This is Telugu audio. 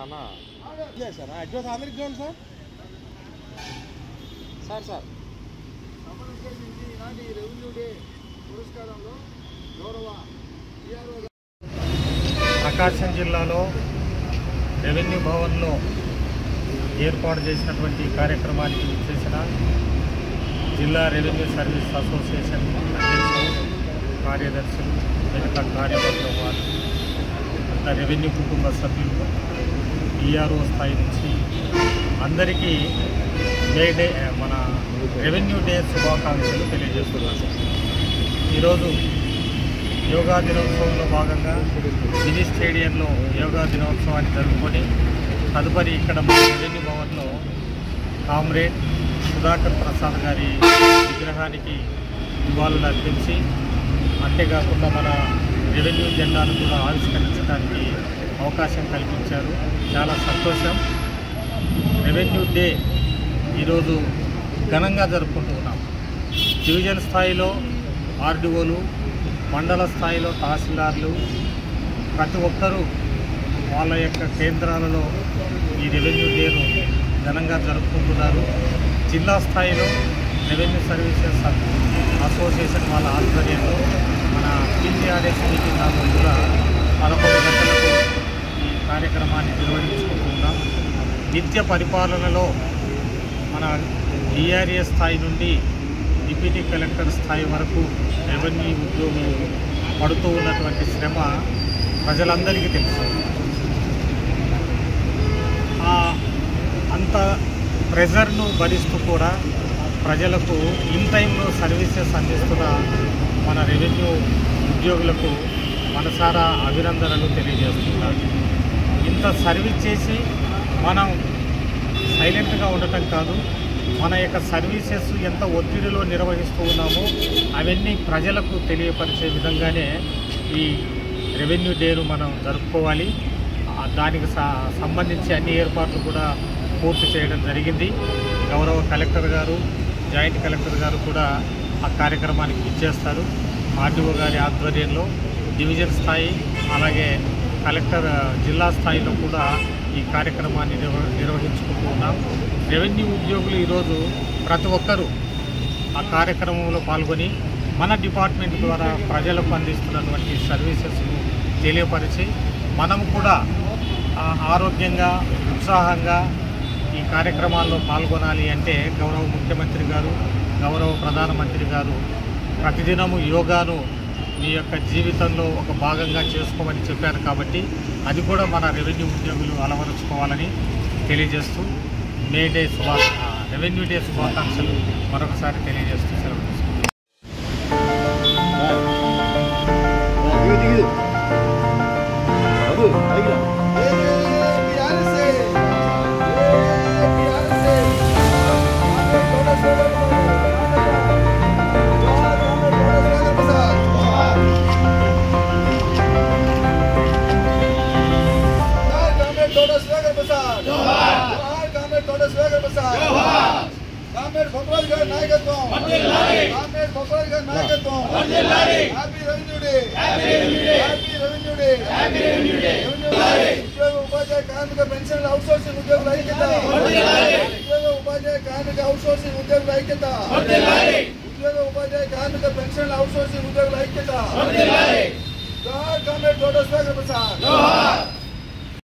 అన్నా సార్ అడ్వాన్స్ అందరికి చూడండి సార్ సార్ ఈనాటి రెవెన్యూ డే పురస్కారంలో గౌరవ ప్రకాశం జిల్లాలో రెవెన్యూ భవన్లో ఏర్పాటు చేసినటువంటి కార్యక్రమానికి చేసిన జిల్లా రెవెన్యూ సర్వీస్ అసోసియేషన్ అధ్యక్షులు, కార్యదర్శులు, మిగతా కార్యవర్గం వారు, రెవెన్యూ కుటుంబ సభ్యులు, ఈఆర్ఓ స్థాయి నుంచి అందరికీ మన రెవెన్యూ డే శుభాకాంక్షలు తెలియజేస్తున్నాను. ఈరోజు యోగా దినోత్సవంలో భాగంగా సినీ స్టేడియంలో యోగా దినోత్సవాన్ని జరుపుకొని తదుపరి ఇక్కడ మన రెవెన్యూ భవన్లో కామ్రేడ్ సుధాకర్ ప్రసాద్ గారి విగ్రహానికి నివాళులు అర్పించి అంతేకాకుండా మన రెవెన్యూ జెండాను కూడా ఆవిష్కరించడానికి అవకాశం కల్పించారు. చాలా సంతోషం. రెవెన్యూ డే ఈరోజు ఘనంగా జరుపుకుంటున్నాం. డివిజన్ స్థాయిలో ఆర్డీఓలు, మండల స్థాయిలో తహసీల్దార్లు ప్రతి ఒక్కరూ వాళ్ళ యొక్క కేంద్రాలలో ఈ రెవెన్యూ డేను ఘనంగా జరుపుకుంటున్నారు. జిల్లా స్థాయిలో రెవెన్యూ సర్వీసెస్ అసోసియేషన్ వాళ్ళ ఆధ్వర్యంలో మన పీజీఆర్ఎస్ మీటింగ్ కూడా 11 గంటలకు ఈ కార్యక్రమాన్ని నిర్వహించుకుంటున్నాం. నిత్య పరిపాలనలో మన డిఆర్ఏ స్థాయి నుండి డిప్యూటీ కలెక్టర్ స్థాయి వరకు రెవెన్యూ ఉద్యోగులు పడుతూ ఉన్నటువంటి శ్రమ ప్రజలందరికీ తెలుసు. అంత ప్రెజర్ను భరిస్తూ కూడా ప్రజలకు ఇన్ టైంలో సర్వీసెస్ అందిస్తున్న మన రెవెన్యూ ఉద్యోగులకు మనసారా అభినందనలు తెలియజేస్తున్నారు. ఇంత సర్వీస్ చేసి మనం సైలెంట్గా ఉండటం కాదు, మన యొక్క సర్వీసెస్ ఎంత ఒత్తిడిలో నిర్వహిస్తూ ఉన్నామో అవన్నీ ప్రజలకు తెలియపరిచే విధంగానే ఈ రెవెన్యూ డేను మనం జరుపుకోవాలి. దానికి సంబంధించి అన్ని ఏర్పాట్లు కూడా పూర్తి చేయడం జరిగింది. గౌరవ కలెక్టర్ గారు, జాయింట్ కలెక్టర్ గారు కూడా ఆ కార్యక్రమానికి ఇచ్చేస్తారు. ఆర్డీఓ గారి ఆధ్వర్యంలో డివిజన్ స్థాయి అలాగే కలెక్టర్ జిల్లా స్థాయిలో కూడా ఈ కార్యక్రమాన్ని నిర్వహించుకుంటూ ఉన్నాం. రెవెన్యూ ఉద్యోగులు ఈరోజు ప్రతి ఒక్కరూ ఆ కార్యక్రమంలో పాల్గొని మన డిపార్ట్మెంట్ ద్వారా ప్రజలకు అందిస్తున్నటువంటి సర్వీసెస్ను తెలియపరిచి మనం కూడా ఆరోగ్యంగా, ఉత్సాహంగా ఈ కార్యక్రమాల్లో పాల్గొనాలి అంటే గౌరవ ముఖ్యమంత్రి గారు, గౌరవ ప్రధానమంత్రి గారు ప్రతిదినము యోగాను మీ యొక్క జీవితంలో ఒక భాగంగా చేసుకోమని చెప్పారు. కాబట్టి అది కూడా మన రెవెన్యూ ఉద్యోగులు అలవరుచుకోవాలని తెలియజేస్తూ రెవెన్యూ డే శుభాకాంక్షలు మరొకసారి తెలియజేస్తూ సెలవు తీసుకుంటున్నాను. కామ్రేడ్ బొప్పరాజు గారి నాయకత్వం, కామ్రేడ్ బొప్పరాజు గారి నాయకత్వం. Happy revenue day, happy revenue day. ఉద్యోగ ఉపాధ్యాయ కార్మిక పెన్షన్ల అవుట్సోర్సింగ్ ఉద్యోగుల ఐక్యత, ఉద్యోగ ఉపాధ్యాయ కార్మిక అవుట్సోర్సింగ్ ఉద్యోగుల ఐక్యత, ఉద్యోగ ఉపాధ్యాయ కార్మిక పెన్షన్ల అవుట్సోర్సింగ్ ఉద్యోగుల ఐక్యత. జోహార్ కామ్రేడ్ తోట సుధాకర్ ప్రసాద్.